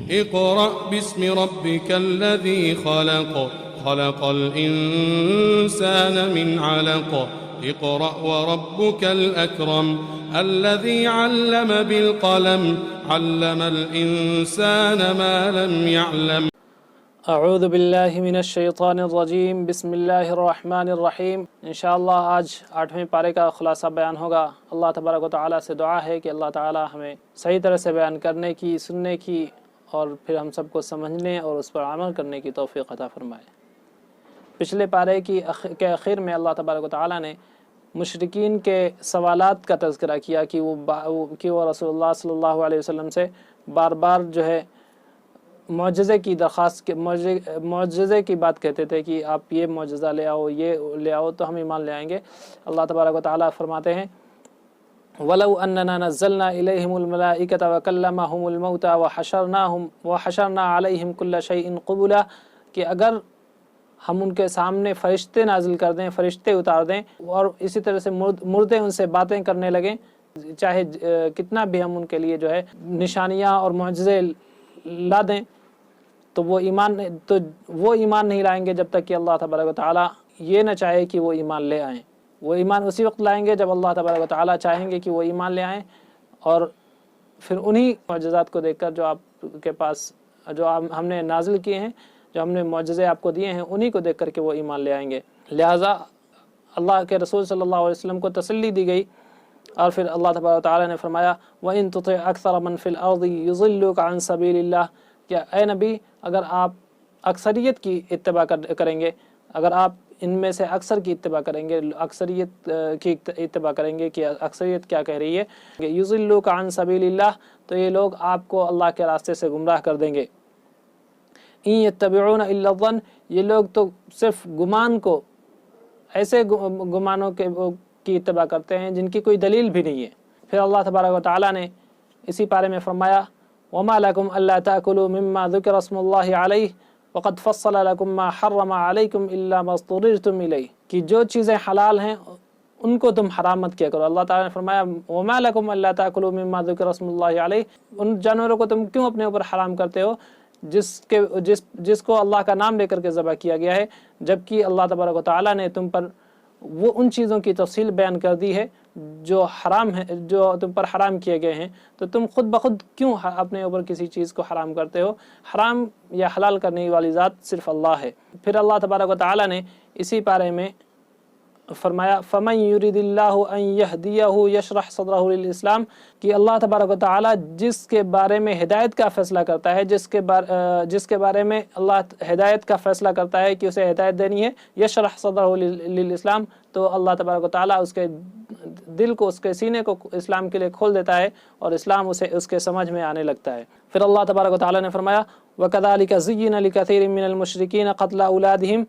اقرأ باسم ربك الذي خلق خلق الإنسان من علق اقرأ وربك الأكرم الذي علم بالقلم علم الإنسان ما لم يعلم. اعوذ باللہ من الشیطان الرجیم بسم اللہ الرحمن الرحیم. انشاءاللہ آج 8ویں پارے کا خلاصہ بیان ہوگا. اللہ تبارک و تعالیٰ سے دعا ہے کہ اللہ تعالیٰ ہمیں صحیح طرح سے بیان کرنے کی، سننے کی اور پھر ہم سب کو سمجھنے اور اس پر عمل کرنے کی توفیق عطا فرمائے. پچھلے پارے کے اخیر میں اللہ تبارک و تعالیٰ نے مشرکین کے سوالات کا تذکرہ کیا کہ وہ رسول اللہ صلی اللہ علیہ وسلم سے بار بار جو ہے معجزے کی درخواست معجزے کی بات کہتے تھے کہ آپ یہ معجزہ لے آؤ، یہ لے آؤ تو ہم ایمان لے آئیں گے. اللہ تبارک و تعالیٰ فرماتے ہیں وَلَوْ أَنَّنَا نَزَّلْنَا إِلَيْهِمُ الْمَلَائِكَةَ وَكَلَّمَهُمُ الْمَوْتَى وَحَشَرْنَا عَلَيْهِمْ كُلَّ شَيْءٍ قُبُلًا کہ اگر ہم ان کے سامنے فرشتے نازل کر دیں، فرشتے اتار دیں اور اسی طرح سے مردے ان سے باتیں کرنے لگیں، چاہے کتنا بھی ہم ان کے لیے جو ہے نشانیاں اور معجزے لا دیں تو وہ ایمان نہیں لائیں گے جب تک کہ اللہ تبارک و تعالیٰ یہ نہ چاہے کہ وہ ایمان لے آئیں. وہ ایمان اسی وقت لائیں گے جب اللہ تبارک و تعالیٰ چاہیں گے کہ وہ ایمان لے آئیں، اور پھر انہی معجزات کو دیکھ کر جو آپ کے پاس جو ہم نے نازل کیے ہیں، جو ہم نے معجزے آپ کو دیے ہیں، انہی کو دیکھ کر کے وہ ایمان لے آئیں گے. لہٰذا اللہ کے رسول صلی اللہ علیہ وسلم کو تسلی دی گئی اور پھر اللہ تبارک و تعالیٰ نے فرمایا وَإِن تُطِعْ أَكْثَرَ مَنْ فِي الْأَرْضِ يُضِلُّوكَ عَنْ سَبِيلِ اللَّهِ کہ اے نبی اگر آپ اکثریت کی اتباع کریں گے، اگر آپ ان میں سے اکثر کی اتباع کریں گے، اکثریت کی اتباع کریں گے کہ اکثریت کیا کہہ رہی ہے کہ یضلوک عن سبیل اللہ، تو یہ لوگ آپ کو اللہ کے راستے سے گمراہ کر دیں گے. ان یتبعون الا الظن، یہ لوگ تو صرف گمان کو، ایسے گمانوں کی اتباع کرتے ہیں جن کی کوئی دلیل بھی نہیں ہے. پھر اللہ تبارک و تعالیٰ نے اسی پارے میں فرمایا وَمَا لَكُمْ أَلَّا تَأْكُلُوا مِمَّا ذُكِرَ اسْمُ اللَّهِ عَلَيْهِ وَقَدْ فَصَّلَ لَكُمْ مَا حَرَّمَ عَلَيْكُمْ إِلَّا مَا اضْطُرِرْتُمْ إِلَيْهِ کہ جو چیزیں حلال ہیں ان کو تم حرام مت کیا کرو. اللہ تعالیٰ نے فرمایا وَمَا لَكُمْ أَلَّا تَأْكُلُوا مِمَّا ذُكِرَ اسْمُ اللَّهِ عَلَيْهِ، ان جانوروں کو تم کیوں اپنے اوپر حرام کرتے ہو جس کو اللہ کا نام لے کر کے ذبح کیا گیا ہے، جبکہ اللہ تبارک و تعالیٰ نے تم پر وہ ان چیزوں کی تفصیل بیان کر دی ہے جو حرام ہے، جو تم پر حرام کیے گئے ہیں، تو تم خود بخود کیوں اپنے اوپر کسی چیز کو حرام کرتے ہو؟ حرام یا حلال کرنے والی ذات صرف اللہ ہے. پھر اللہ تبارک و تعالیٰ نے اسی پارے میں فرمایا فَمَن يُرِدِ اللَّهُ أَن يَهْدِيَهُ يَشْرَحْ صَدْرَهُ لِلْإِسْلَامِ کہ اللہ تبارک و تعالیٰ جس کے بارے میں ہدایت کا فیصلہ کرتا ہے، جس کے بارے میں اللہ ہدایت کا فیصلہ کرتا ہے کہ اسے ہدایت دینی ہے، يَشْرَحْ صَدْرَهُ لِلْإِسْلَامِ، تو اللہ تبارک و تعالیٰ اس کے دل کو، اس کے سینے کو اسلام کے لیے کھول دیتا ہے اور اسلام اس کے سمجھ میں آنے لگتا ہے. پھر اللہ تبارک و تعالیٰ نے فرمایا وَكَذَلِكَ زُيِّنَ لِكَثِيرٍ مِّنَ الْمُشْرِكِينَ قَتْلَ أَوْلَادِهِمْ،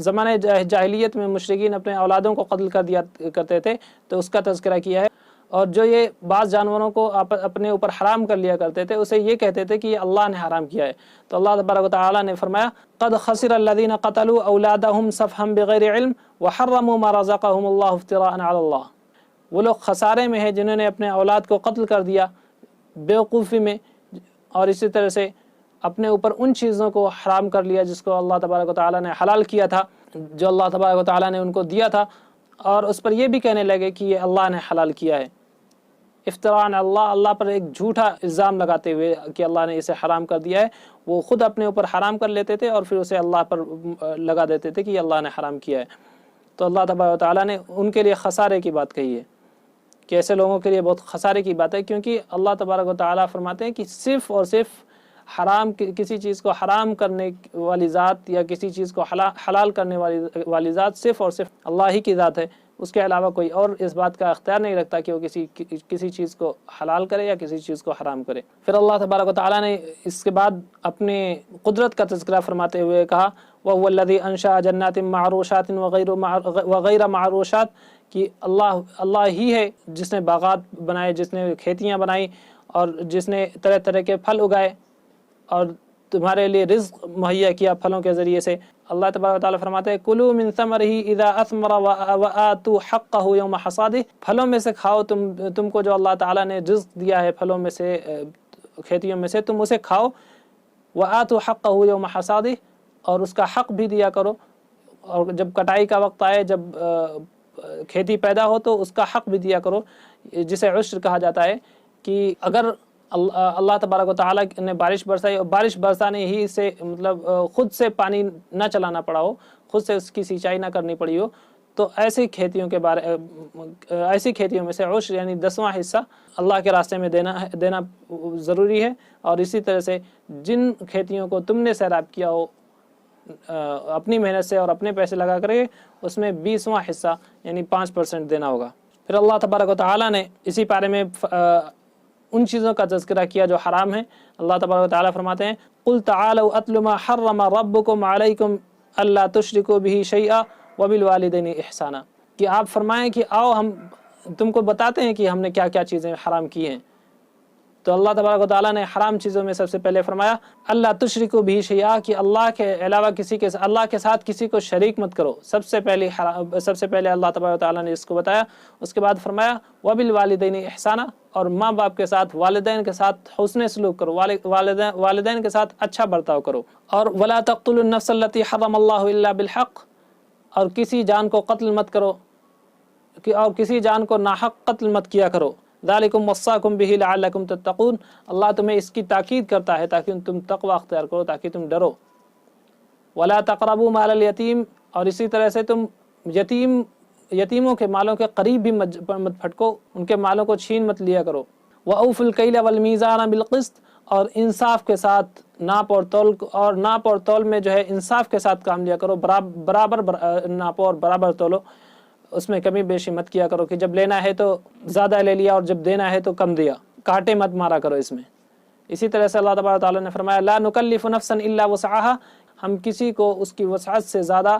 زمانۂ جاہلیت میں مشرکین اپنے اولادوں کو قتل کر دیا کرتے تھے تو اس کا تذکرہ کیا ہے. اور جو یہ بعض جانوروں کو اپنے اوپر حرام کر لیا کرتے تھے اسے یہ کہتے تھے کہ یہ اللہ نے حرام کیا ہے. تو اللہ تبارک و تعالیٰ نے فرمایا قَدْ خَسِرَ الَّذِينَ قَتَلُوا أَوْلَادَهُمْ سَفْحًا بِغَيْرِ عِلْمٍ وَحَرَّمُوا مَا رَزَقَهُمُ اللَّهُ افْتِرَاءً عَلَى اللَّهِ، وہ لوگ خسارے میں ہیں جنہوں نے اپنے اولاد کو قتل کر دیا بیوقوفی میں، اور اسی طرح سے اپنے اوپر ان چیزوں کو حرام کر لیا جس کو اللہ تبارک و تعالیٰ نے حلال کیا تھا، جو اللہ تبارک و تعالیٰ نے ان کو دیا تھا، اور اس پر یہ بھی کہنے لگے کہ یہ اللہ نے حلال کیا ہے. افتراء علی اللہ پر ایک جھوٹا الزام لگاتے ہوئے کہ اللہ نے اسے حرام کر دیا ہے، وہ خود اپنے اوپر حرام کر لیتے تھے اور پھر اسے اللہ پر لگا دیتے تھے کہ یہ اللہ نے حرام کیا ہے. تو اللہ تبارک و تعالیٰ نے ان کے لیے خسارے کی بات کہی ہے کہ ایسے لوگوں کے لیے بہت خسارے کی بات ہے، کیونکہ اللہ تبارک و تعالیٰ فرماتے ہیں کہ صرف اور صرف کسی چیز کو حرام کرنے والی ذات یا کسی چیز کو حلال کرنے والی ذات صرف اور صرف اللہ ہی کی ذات ہے. اس کے علاوہ کوئی اور اس بات کا اختیار نہیں رکھتا کہ وہ کسی چیز کو حلال کرے یا کسی چیز کو حرام کرے. پھر اللہ تبارک و تعالیٰ نے اس کے بعد اپنے قدرت کا تذکرہ فرماتے ہوئے کہا وَهُوَ الَّذِي أَنشَأَ جَنَّاتٍ مَّعْرُوشَاتٍ وَغَيْرَ مَعْرُوشَاتٍ کہ اللہ ہی ہے جس نے باغات بنائے، جس نے کھیتیاں بنائی اور جس نے طرح طرح کے پھل اگائے اور تمہارے لیے رزق مہیا کیا پھلوں کے ذریعے سے. اللہ تبارک و تعالیٰ فرماتے ہیں کلوا من ثمرہ اذا اثمر وآتوا حقہ یوم حصادہ، پھلوں میں سے کھاؤ تم کو جو اللہ تعالیٰ نے رزق دیا ہے پھلوں میں سے کھیتیوں میں سے تم اسے کھاؤ، وآتوا حقہ یوم حصادہ، اور اس کا حق بھی دیا کرو، اور جب کٹائی کا وقت آئے، جب کھیتی پیدا ہو تو اس کا حق بھی دیا کرو، جسے عشر کہا جاتا ہے۔ کہ اگر اللہ تبارک و تعالیٰ نے بارش برسائی اور بارش برسانے ہی سے مطلب خود سے پانی نہ چلانا پڑا ہو، خود سے اس کی سینچائی نہ کرنی پڑی ہو، تو ایسی کھیتیوں میں سے عشر یعنی 10واں حصہ اللہ کے راستے میں دینا ضروری ہے۔ اور اسی طرح سے جن کھیتیوں کو تم نے سیراب کیا ہو اپنی محنت سے اور اپنے پیسے لگا کر کے، اس میں 20واں حصہ یعنی 5% دینا ہوگا۔ پھر اللہ تبارک و تعالیٰ نے اسی بارے میں ان چیزوں کا تذکرہ کیا جو حرام ہیں۔ اللہ تبارک و تعالیٰ فرماتے ہیں قُلْ تَعَالَوْا أَتْلُ مَا حَرَّمَ رَبُّكُمْ عَلَيْكُمْ أَلَّا تُشْرِكُوا بِهِ شَيْئًا وَبِالْوَالِدَيْنِ إِحْسَانًا، کہ آپ فرمائیں کہ آؤ ہم تم کو بتاتے ہیں کہ ہم نے کیا کیا چیزیں حرام کی ہیں۔ تو اللہ تبارک و تعالیٰ نے حرام چیزوں میں سب سے پہلے فرمایا اللہ تشرکوا بہ شیئا، کہ اللہ کے علاوہ اللہ کے ساتھ کسی کو شریک مت کرو۔ سب سے پہلے اللہ تبارک و تعالیٰ نے اس کو بتایا۔ اس کے بعد فرمایا وبالوالدین احسانا، اور ماں باپ کے ساتھ، والدین کے ساتھ حسن سلوک کرو، والدین کے ساتھ اچھا برتاؤ کرو۔ اور ولا تقتلوا النفس التي حرم اللہ الا بالحق، اور کسی جان کو قتل مت کرو، اور کسی جان کو ناحق قتل مت کیا کرو۔ ذالکم وصاکم بہ لعلکم تتقون، اللہ تمہیں اس کی تاکید کرتا ہے تاکہ تم تقوی اختیار کرو، تاکہ تم ڈرو۔ ولا تقربوا مال الیتیم، اور اسی طرح سے تم یتیموں کے مالوں کے قریب بھی مت پھٹکو، ان کے مالوں کو چھین مت لیا کرو۔ وأوفوا الکیل والمیزان بالقسط، اور انصاف کے ساتھ ناپ اور تول میں جو ہے انصاف کے ساتھ کام لیا کرو، برابر ناپو اور برابر تولو، اس میں کمی بیشی مت کیا کرو کہ جب لینا ہے تو زیادہ لے لیا اور جب دینا ہے تو کم دیا، کاٹے مت مارا کرو اس میں۔ اسی طرح سے اللہ تبارک و تعالیٰ نے فرمایا لا نکلف نفسا الا وسعها، ہم کسی کو اس کی وسعت سے زیادہ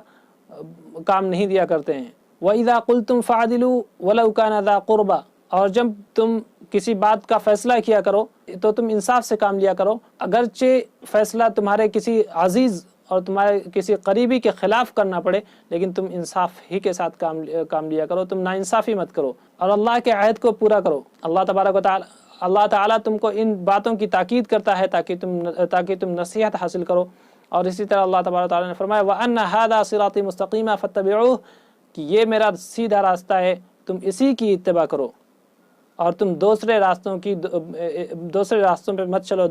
کام نہیں دیا کرتے ہیں۔ وَإِذَا قُلْتُمْ فَعَدِلُوا وَلَوْ كَانَ ذَا قُرْبَى، اور جب تم کسی بات کا فیصلہ کیا کرو تو تم انصاف سے کام لیا کرو، اگرچہ فیصلہ تمہارے کسی عزیز اور تمہارے کسی قریبی کے خلاف کرنا پڑے، لیکن تم انصاف ہی کے ساتھ کام لیا کرو، تم ناانصافی مت کرو، اور اللہ کے عہد کو پورا کرو۔ اللہ تعالیٰ تم کو ان باتوں کی تاکید کرتا ہے تاکہ تم نصیحت حاصل کرو۔ اور اسی طرح اللہ تبارک و تعالیٰ نے فرمایا وَأَنَّ هَذَا صِرَاطِي مُسْتَقِيمًا فَاتَّبِعُوهُ، کہ یہ میرا سیدھا راستہ ہے، تم اسی کی اتباع کرو، اور تم دوسرے راستوں پہ مت چلو،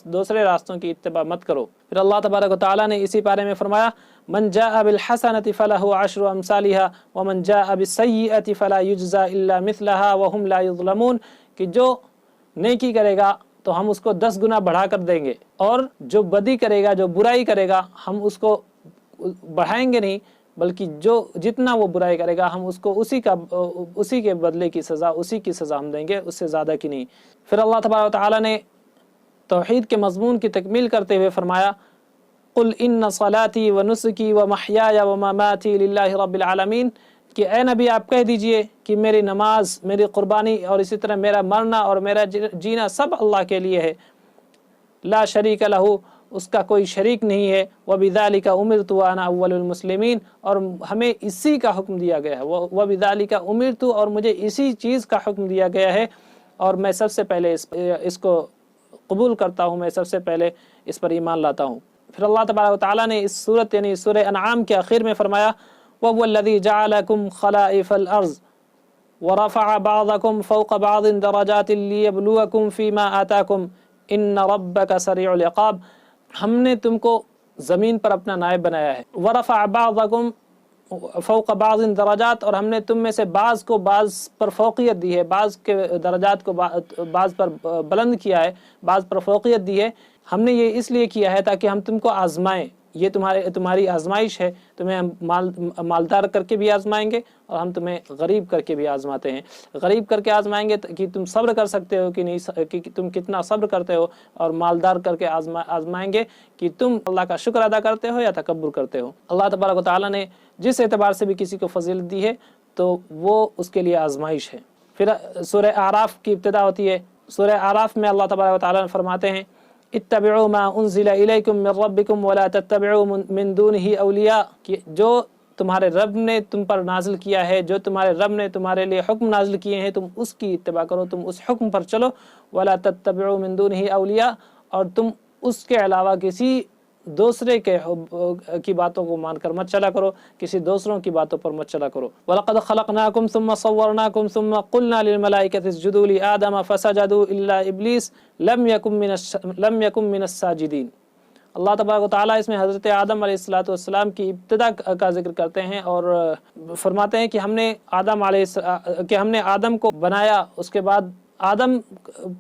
دوسرے راستوں کی اتباع مت کرو۔ پھر اللہ تبارک و تعالیٰ نے اسی بارے میں فرمایا من جاء بالحسنة فله عشر امثالها ومن جاء بالسيئة فلا يجزى الا مثلها وهم لا يظلمون، کہ جو نیکی کرے گا تو ہم اس کو 10 گنا بڑھا کر دیں گے، اور جو بدی کرے گا، جو برائی کرے گا، ہم اس کو بڑھائیں گے نہیں، بلکہ جتنا وہ برائی کرے گا ہم اس کو اسی کے بدلے کی سزا، اسی کی سزا ہم دیں گے، اس سے زیادہ کی نہیں۔ پھر اللہ تبارک و تعالیٰ نے توحید کے مضمون کی تکمیل کرتے ہوئے فرمایا قل ان صلاتي ونسكي ومحياي ومماتي لله رب العالمین، کہ اے نبی آپ کہہ دیجئے کہ میری نماز، میری قربانی اور اسی طرح میرا مرنا اور میرا جینا سب اللہ کے لیے ہے، لا شریک لہ، اس کا کوئی شریک نہیں ہے، وبذالک امرت وانا اول المسلمین، اور ہمیں اسی کا حکم دیا گیا ہے، وبذالک امرت، اور مجھے اسی چیز کا حکم دیا گیا ہے، اور میں سب سے پہلے اس کو قبول کرتا ہوں، میں سب سے پہلے اس پر ایمان لاتا ہوں۔ پھر اللہ تبارک و تعالیٰ نے اس سورت یعنی سورہ انعام کے آخر میں فرمایا وَهُوَ الَّذِي جَعَلَكُمْ خَلَائِفَ الْأَرْضِ وَرَفَعَ بَعْضَكُمْ فَوْقَ بَعْضٍ دَرَجَاتٍ لِيَبْلُوَكُمْ فِي مَا آتَاكُمْ إِنَّ رَبَّكَ سَرِيعُ الْعِقَابِ، ہم نے تم کو زمین پر اپنا نائب بنایا ہے، وَرَفَعَ بَعْضَكُمْ فوق بعض درجات، اور ہم نے تم میں سے بعض کو بعض پر فوقیت دی ہے، بعض کے درجات کو بعض پر بلند کیا ہے، بعض پر فوقیت دی ہے۔ ہم نے یہ اس لیے کیا ہے تاکہ ہم تم کو آزمائیں، یہ تمہاری آزمائش ہے، تمہیں ہم مالدار کر کے بھی آزمائیں گے، اور ہم تمہیں غریب کر کے بھی آزماتے ہیں۔ غریب کر کے آزمائیں گے کہ تم صبر کر سکتے ہو کہ نہیں، کہ تم کتنا صبر کرتے ہو، اور مالدار کر کے آزمائیں گے کہ تم اللہ کا شکر ادا کرتے ہو یا تکبر کرتے ہو۔ اللہ تبارک و تعالیٰ نے جس اعتبار سے بھی کسی کو فضیلت دی ہے تو وہ اس کے لیے آزمائش ہے۔ پھر سورہ اعراف کی ابتدا ہوتی ہے۔ سورہ اعراف میں اللہ تبارک و تعالیٰ فرماتے ہیں اتبعوا ما انزل الیکم من ربکم ولا تتبعوا من دونہ اولیاء، کہ جو تمہارے رب نے تم پر نازل کیا ہے، جو تمہارے رب نے تمہارے لیے حکم نازل کیے ہیں تم اس کی اتباع کرو، تم اس حکم پر چلو۔ وَلَا تَتَّبِعُوا مِن دُونِهِ أَوْلِيَاءَ، اور تم اس کے علاوہ کسی دوسرے کی باتوں کو مان کر مت چلا کرو، کسی دوسروں کی باتوں پر مت چلا کرو۔ وَلَقَدْ خَلَقْنَاكُمْ ثُمَّ صَوَّرْنَاكُمْ ثُمَّ قُلْنَا لِلْمَلَائِكَةِ اسْجُدُوا لِآدَمَ فَسَجَدُوا إِلَّا إِبْلِيسَ لَمْ يَكُن مِّنَ السَّاجِدِينَ۔ اللہ تبارک و تعالیٰ اس میں حضرت آدم علیہ السلام کی ابتدا کا ذکر کرتے ہیں اور فرماتے ہیں کہ ہم نے آدم کو بنایا، اس کے بعد آدم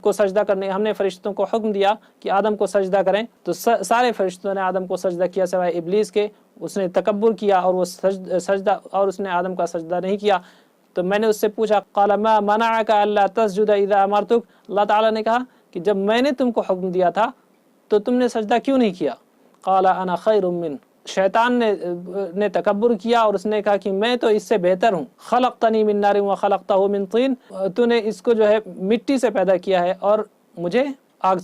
کو سجدہ کرنے، ہم نے فرشتوں کو حکم دیا کہ آدم کو سجدہ کریں، تو سارے فرشتوں نے آدم کو سجدہ کیا سوائے ابلیس کے، اس نے تکبر کیا اور وہ سجدہ اور اس نے آدم کا سجدہ نہیں کیا۔ تو میں نے اس سے پوچھا قال ما منعك الا تسجد اذا امرتك، اللہ تعالیٰ نے کہا کہ جب میں نے تم کو حکم دیا تھا تو تم نے سجدہ کیوں نہیں کیا؟ قال انا خیر من، شیطان نے تکبر کیا اور اس نے کہا کہ میں تو اس سے بہتر ہوں، خلقتنی من نار وخلقتہ من طین، تو نے اس کو جو ہے مٹی سے پیدا کیا ہے اور مجھے آگ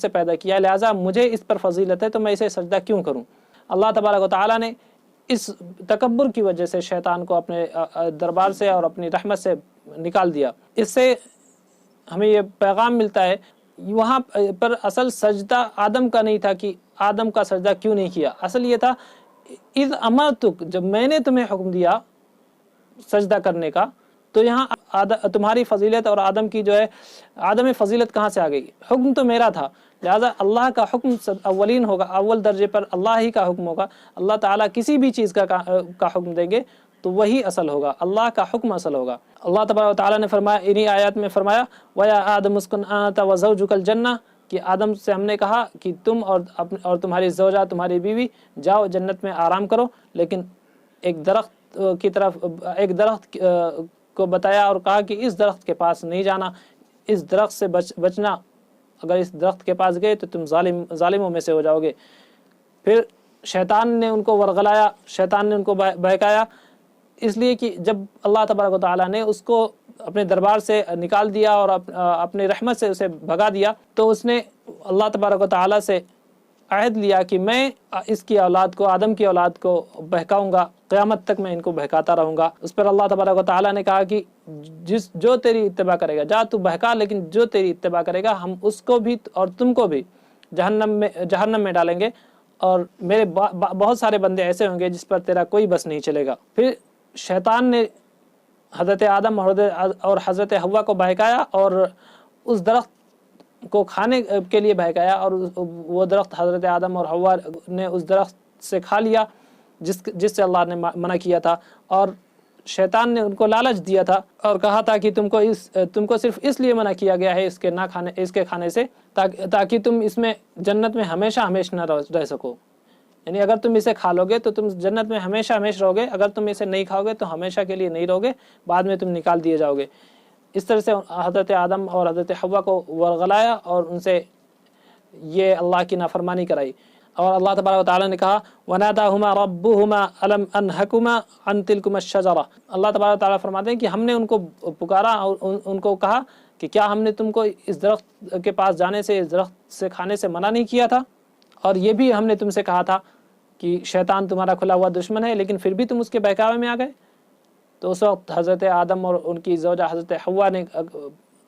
سے پیدا کیا، لہٰذا مجھے اس پر فضیلت ہے تو میں اسے سجدہ کیوں کروں؟ اللہ تبارک و تعالیٰ نے اس تکبر کی وجہ سے شیطان کو اپنے دربار سے اور اپنی رحمت سے نکال دیا۔ اس سے ہمیں یہ پیغام ملتا ہے، وہاں پر اصل سجدہ آدم کا نہیں تھا کہ آدم کا سجدہ کیوں نہیں کیا، اصل یہ تھا اذ امرتک، جب میں نے تمہیں حکم دیا سجدہ کرنے کا، تو یہاں تمہاری فضیلت اور آدم کی جو ہے آدم فضیلت کہاں سے آ گئی؟ حکم تو میرا تھا، لہذا اللہ کا حکم اولین ہوگا، اول درجے پر اللہ ہی کا حکم ہوگا۔ اللہ تعالیٰ کسی بھی چیز کا حکم دیں گے تو وہی اصل ہوگا، اللہ کا حکم اصل ہوگا۔ اللہ تبارک و تعالیٰ نے فرمایا، انہی آیات میں فرمایا وَيَا آدَمُ اسْكُنْ أَنْتَ وَزَوْجُكَ الْجَنَّةَ، کہ آدم سے ہم نے کہا کہ تم اور تمہاری زوجہ، تمہاری بیوی جاؤ جنت میں آرام کرو، لیکن ایک درخت کو بتایا اور کہا کہ اس درخت کے پاس نہیں جانا، اس درخت سے بچنا، اگر اس درخت کے پاس گئے تو تم ظالموں میں سے ہو جاؤ گے۔ پھر شیطان نے ان کو ورغلایا، شیطان نے ان کو بہکایا، اس لیے کہ جب اللہ تبارک و تعالیٰ نے اس کو اپنے دربار سے نکال دیا اور اپنی رحمت سے اسے بھگا دیا، تو اس نے اللہ تبارک و تعالیٰ سے عہد لیا کہ میں اس کی اولاد کو، آدم کی اولاد کو بہکاؤں گا، قیامت تک میں ان کو بہکاتا رہوں گا۔ اس پر اللہ تبارک و تعالیٰ نے کہا کہ جو تیری اتباع کرے گا، جا تو بہکا، لیکن جو تیری اتباع کرے گا ہم اس کو بھی اور تم کو بھی جہنم میں ڈالیں گے، اور میرے بہت سارے بندے ایسے ہوں گے جس پر تیرا کوئی بس نہیں چلے گا۔ پھر شیطان نے حضرت آدم اور حضرت حوا کو بہکایا اور اس درخت کو کھانے کے لیے بہکایا، اور وہ درخت حضرت آدم اور حوا نے اس درخت سے کھا لیا جس سے اللہ نے منع کیا تھا، اور شیطان نے ان کو لالچ دیا تھا اور کہا تھا کہ تم کو صرف اس لیے منع کیا گیا ہے اس کے کھانے سے تاکہ تم اس میں جنت میں ہمیشہ نہ رہ سکو، یعنی اگر تم اسے کھا لو گے تو تم جنت میں ہمیشہ رہو گے، اگر تم اسے نہیں کھاؤ گے تو ہمیشہ کے لیے نہیں رہو گے، بعد میں تم نکال دیے جاؤ گے۔ اس طرح سے حضرت آدم اور حضرت حوا کو ورغلایا اور ان سے یہ اللہ کی نافرمانی کرائی۔ اور اللہ تبارک و تعالیٰ نے کہا وَنَادَاهُمَا رَبُّهُمَا أَلَمْ أَنْهَكُمَا عَنْ تِلْكُمَا الشَّجَرَةِ، اللہ تبارک و تعالیٰ فرماتے ہیں کہ ہم نے ان کو پکارا اور ان کو کہا کہ کیا ہم نے تم کو اس درخت کے پاس جانے سے، اس درخت سے کھانے سے منع نہیں کیا تھا؟ اور یہ بھی ہم نے تم سے کہا تھا کہ شیطان تمہارا کھلا ہوا دشمن ہے، لیکن پھر بھی تم اس کے بہکاوے میں آ گئے۔ تو اس وقت حضرت آدم اور ان کی زوجہ حضرت حوا نے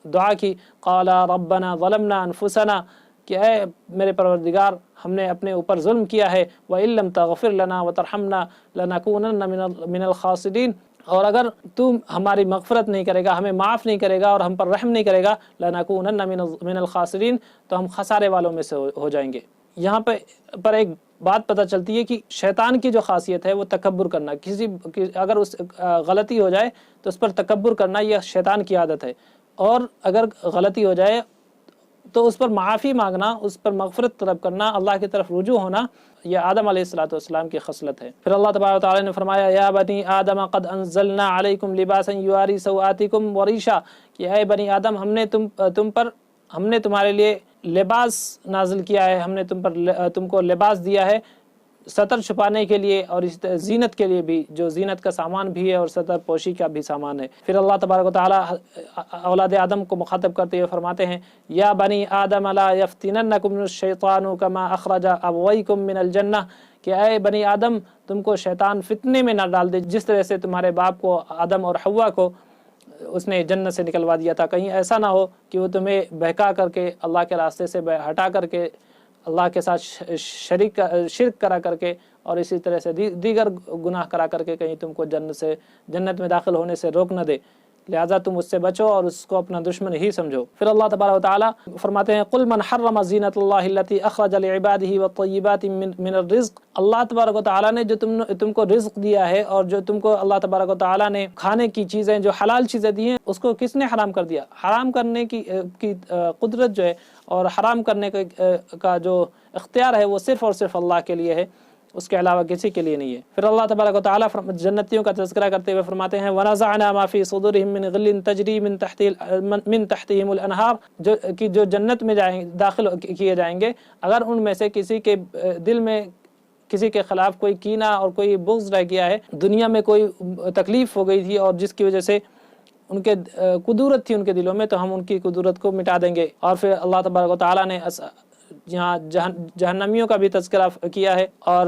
دعا کی قَالَ رَبَّنَا ظَلَمْنَا أَنفُسَنَا، کہ اے میرے پروردگار ہم نے اپنے اوپر ظلم کیا ہے، وَإِن لَّمْ تَغْفِرْ لَنَا وَتَرْحَمْنَا لَنَكُونَنَّ مِنَ الْخَاسِرِينَ، اور اگر تو ہماری مغفرت نہیں کرے گا، ہمیں معاف نہیں کرے گا اور ہم پر رحم نہیں کرے گا، لَنَكُونَنَّ مِنَ الْخَاسِرِينَ، تو ہم خسارے والوں میں سے ہو جائیں گے۔ یہاں پر ایک بات پتہ چلتی ہے کہ شیطان کی جو خاصیت ہے وہ تکبر کرنا، اگر اس غلطی ہو جائے تو اس پر تکبر کرنا، یہ شیطان کی عادت ہے، اور اگر غلطی ہو جائے تو اس پر معافی مانگنا، اس پر مغفرت طلب کرنا، اللہ کی طرف رجوع ہونا، یہ آدم علیہ السلام کی خصلت ہے۔ پھر اللہ تبارک و تعالیٰ نے فرمایا یا بنی آدم قد انزلنا علیکم لباسا یواری سوآتکم وریشا، کہ اے بنی آدم ہم نے تمہارے لیے لباس نازل کیا ہے، ہم نے تم کو لباس دیا ہے سطر چھپانے کے لیے اور اس زینت کے لیے بھی، جو زینت کا سامان بھی ہے اور سطر پوشی کا بھی سامان ہے۔ پھر اللہ تبارک و تعالیٰ اولاد آدم کو مخاطب کرتے ہوئے فرماتے ہیں یا بنی آدم لا یفتننکم الشیطان کما اخرج ابویکم من الجنہ، کہ اے بنی آدم تم کو شیطان فتنے میں نہ ڈال دے جس طرح سے تمہارے باپ کو آدم اور حوا کو اس نے جنت سے نکلوا دیا تھا۔ کہیں ایسا نہ ہو کہ وہ تمہیں بہکا کر کے اللہ کے راستے سے ہٹا کر کے اللہ کے ساتھ شرک کرا کر کے اور اسی طرح سے دیگر گناہ کرا کر کے کہیں تم کو جنت میں داخل ہونے سے روک نہ دے، لہذا تم اس سے بچو اور اس کو اپنا دشمن ہی سمجھو۔ پھر اللہ تبارک و تعالیٰ فرماتے ہیں قل من حرم زینت اللہ التی اخرج لعبادہ والطیبات من الرزق، اللہ تبارک و تعالیٰ نے جو تم کو رزق دیا ہے اور جو تم کو اللہ تبارک و تعالیٰ نے کھانے کی چیزیں جو حلال چیزیں دی ہیں اس کو کس نے حرام کر دیا؟ حرام کرنے کی قدرت جو ہے اور حرام کرنے کا جو اختیار ہے وہ صرف اور صرف اللہ کے لیے ہے، اس کے علاوہ کسی کے لیے نہیں ہے۔ پھر اللہ تبارک و تعالیٰ جنتیوں کا تذکرہ کرتے ہوئے فرماتے ہیں وَنَزَعْنَا مَا فِي صُدُورِهِم مِّن غِلٍّ تَجْرِي مِن تَحْتِهِمُ الْأَنْهَارُ، جو جنت میں داخل کیے جائیں گے اگر ان میں سے کسی کے دل میں کسی کے خلاف کوئی کینہ اور کوئی بغض رہ گیا ہے، دنیا میں کوئی تکلیف ہو گئی تھی اور جس کی وجہ سے ان کے قدورت تھی ان کے دلوں میں، تو ہم ان کی قدورت کو مٹا دیں گے۔ اور پھر اللہ تبارک و تعالیٰ نے یہاں جہنمیوں کا بھی تذکرہ کیا ہے اور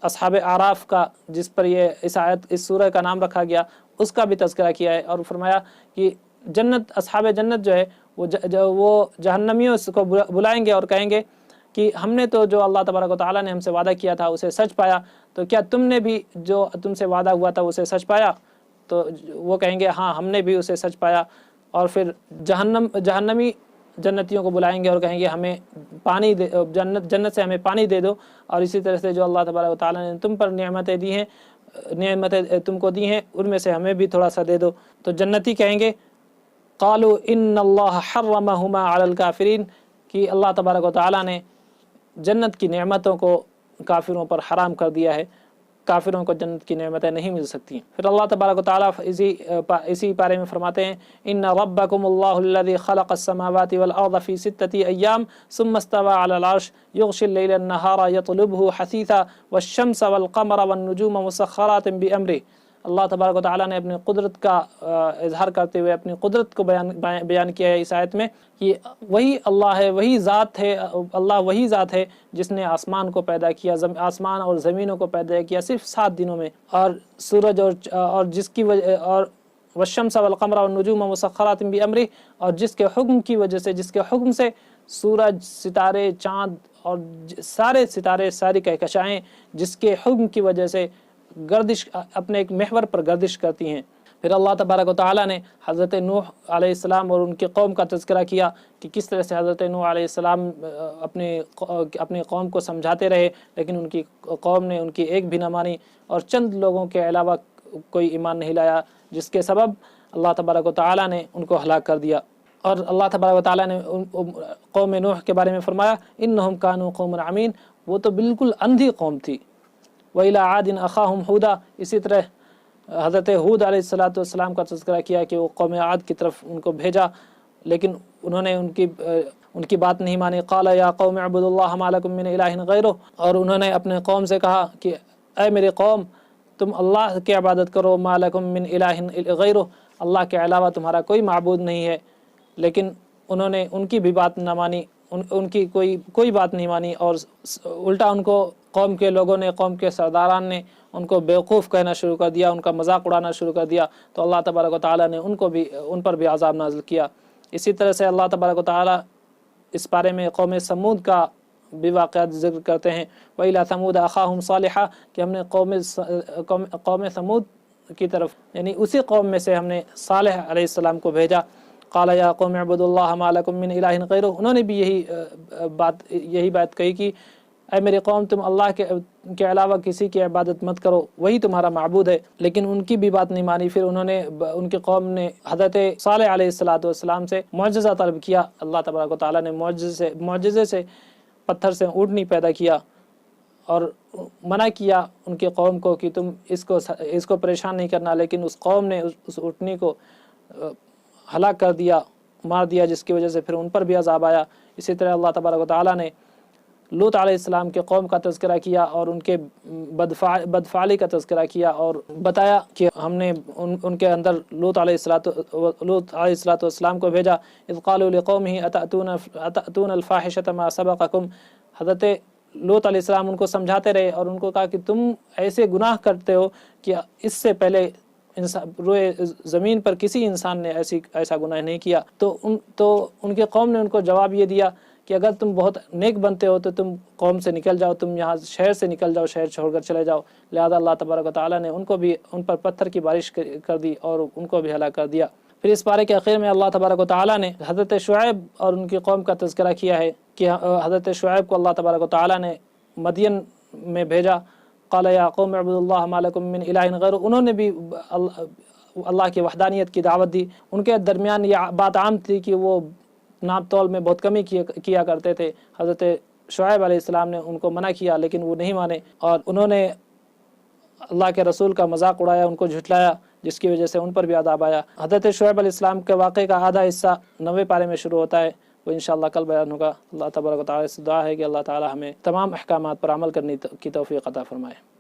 اصحاب اعراف کا جس پر یہ اس سورہ کا نام رکھا گیا اس کا بھی تذکرہ کیا ہے، اور فرمایا کہ اصحاب جنت جو ہے وہ جہنمیوں کو بلائیں گے اور کہیں گے کہ ہم نے تو جو اللہ تبارک و تعالیٰ نے ہم سے وعدہ کیا تھا اسے سچ پایا، تو کیا تم نے بھی جو تم سے وعدہ ہوا تھا اسے سچ پایا؟ تو وہ کہیں گے ہاں ہم نے بھی اسے سچ پایا۔ اور پھر جہنمی جنتیوں کو بلائیں گے اور کہیں گے ہمیں پانی دے، جنت سے ہمیں پانی دے دو، اور اسی طرح سے جو اللہ تبارک و تعالیٰ نے تم پر نعمتیں تم کو دی ہیں ان میں سے ہمیں بھی تھوڑا سا دے دو۔ تو جنتی کہیں گے قالوا ان اللہ حرمہما علی الکافرین، کہ اللہ تبارک و تعالیٰ نے جنت کی نعمتوں کو کافروں پر حرام کر دیا ہے، کافروں کو جنت کی نعمتیں نہیں مل سکتی۔ پھر اللہ تبارک و تعالیٰ اسی پارے میں فرماتے ہیں ان ربکم اللہ الذی خلق السماوات والارض فی 6 ایام ثم استوى علی العرش یغشی اللیل النہار یطلبہ حثیثا والشمس والقمر والنجوم مسخرات بامرہ۔ اللہ تبارک و تعالیٰ نے اپنی قدرت کا اظہار کرتے ہوئے اپنی قدرت کو بیان کیا ہے اس آیت میں کہ وہی اللہ ہے، وہی ذات ہے، اللہ وہی ذات ہے جس نے آسمان کو پیدا کیا، آسمان اور زمینوں کو پیدا کیا صرف 7 دنوں میں، اور سورج اور جس کی وجہ اور والشمس والقمر والنجوم مسخرات بامرہ، اور جس کے حکم کی وجہ سے، جس کے حکم سے سورج، ستارے، چاند اور سارے ستارے، ساری کہکشائیں جس کے حکم کی وجہ سے گردش اپنے ایک محور پر گردش کرتی ہیں۔ پھر اللہ تبارک و تعالیٰ نے حضرت نوح علیہ السلام اور ان کی قوم کا تذکرہ کیا کہ کس طرح سے حضرت نوح علیہ السلام اپنی قوم کو سمجھاتے رہے، لیکن ان کی قوم نے ان کی ایک بھی نہ مانی، اور چند لوگوں کے علاوہ کوئی ایمان نہیں لایا، جس کے سبب اللہ تبارک و تعالیٰ نے ان کو ہلاک کر دیا۔ اور اللہ تبارک و تعالیٰ نے قوم نوح کے بارے میں فرمایا انہم کانوا قوما عمین، وہ تو بالکل اندھی قوم تھی۔ وَإِلَىٰ عَادٍ أَخَاهُمْ هُودًا، اسی طرح حضرت ہود علیہ السلام کا تذکرہ کیا کہ وہ قوم عاد کی طرف ان کو بھیجا، لیکن انہوں نے ان کی بات نہیں مانی۔ قَالَ يَا قَوْمِ اعْبُدُوا اللَّهَ مَا لَكُم مِّنْ إِلَٰهٍ غَيْرُهُ، اور انہوں نے اپنے قوم سے کہا کہ اے میرے قوم تم اللہ کی عبادت کرو، مَا لَكُم مِّنْ إِلَٰهٍ غَيْرُهُ، اللہ کے علاوہ تمہارا کوئی معبود نہیں ہے۔ لیکن انہوں نے ان کی بھی بات نہ مانی، ان کی کوئی بات نہیں مانی، اور الٹا ان کو قوم کے لوگوں نے، قوم کے سرداران نے ان کو بیوقوف کہنا شروع کر دیا، ان کا مذاق اڑانا شروع کر دیا، تو اللہ تبارک و تعالیٰ نے ان پر بھی عذاب نازل کیا۔ اسی طرح سے اللہ تبارک و تعالیٰ اس بارے میں قوم سمود کا بھی واقعات ذکر کرتے ہیں وَإِلَىٰ ثَمُودَ أَخَاهُمْ صَالِحًا، کہ ہم نے قوم سمود کی طرف، یعنی اسی قوم میں سے ہم نے صالح علیہ السلام کو بھیجا۔ قَالَ يَا قَوْمِ اعْبُدُوا اللَّهَ مَا لَكُم مِّنْ إِلَٰهٍ غَيْرُهُ، انہوں نے بھی یہی بات کہی کہ اے میری قوم تم اللہ کے علاوہ کسی کی عبادت مت کرو، وہی تمہارا معبود ہے، لیکن ان کی بھی بات نہیں مانی۔ پھر ان کی قوم نے حضرت صالح علیہ السلام سے معجزہ طلب کیا، اللہ تبارک و تعالیٰ نے معجزے سے پتھر سے اونٹنی پیدا کیا اور منع کیا ان کی قوم کو کہ تم اس کو پریشان نہیں کرنا، لیکن اس قوم نے اس اونٹنی کو ہلاک کر دیا، مار دیا، جس کی وجہ سے پھر ان پر بھی عذاب آیا۔ اسی طرح اللہ تبارک و تعالیٰ نے لوط علیہ السلام کے قوم کا تذکرہ کیا اور ان کے بدفعلی کا تذکرہ کیا، اور بتایا کہ ہم نے ان کے اندر لوط علیہ السلام کو بھیجا۔ اذ قالوا لقومه اتأتون الفاحشة ما سبقكم، حضرت لوط علیہ السلام ان کو سمجھاتے رہے اور ان کو کہا کہ تم ایسے گناہ کرتے ہو کہ اس سے پہلے روئے زمین پر کسی انسان نے ایسا گناہ نہیں کیا۔ تو ان کے قوم نے ان کو جواب یہ دیا کہ اگر تم بہت نیک بنتے ہو تو تم قوم سے نکل جاؤ، تم یہاں شہر سے نکل جاؤ، شہر چھوڑ کر چلے جاؤ۔ لہذا اللہ تبارک و تعالیٰ نے ان پر پتھر کی بارش کر دی اور ان کو بھی ہلاک کر دیا۔ پھر اس پارے کے آخر میں اللہ تبارک و تعالیٰ نے حضرت شعیب اور ان کی قوم کا تذکرہ کیا ہے کہ حضرت شعیب کو اللہ تبارک و تعالیٰ نے مدین میں بھیجا۔ قال یا قوم اعبدوا اللہ ما لکم من الہ غیر، انہوں نے بھی اللہ کی وحدانیت کی دعوت دی۔ ان کے درمیان یہ بات عام تھی کہ وہ ناپ تول میں بہت کمی کیا کرتے تھے۔ حضرت شعیب علیہ السلام نے ان کو منع کیا لیکن وہ نہیں مانے، اور انہوں نے اللہ کے رسول کا مذاق اڑایا، ان کو جھٹلایا، جس کی وجہ سے ان پر بھی عذاب آیا۔ حضرت شعیب علیہ السلام کے واقعے کا آدھا حصہ 90 پارے میں شروع ہوتا ہے، وہ انشاءاللہ کل بیان ہوگا۔ اللہ تبارک و تعالیٰ سے دعا ہے کہ اللہ تعالیٰ ہمیں تمام احکامات پر عمل کرنے کی توفیق عطا فرمائے۔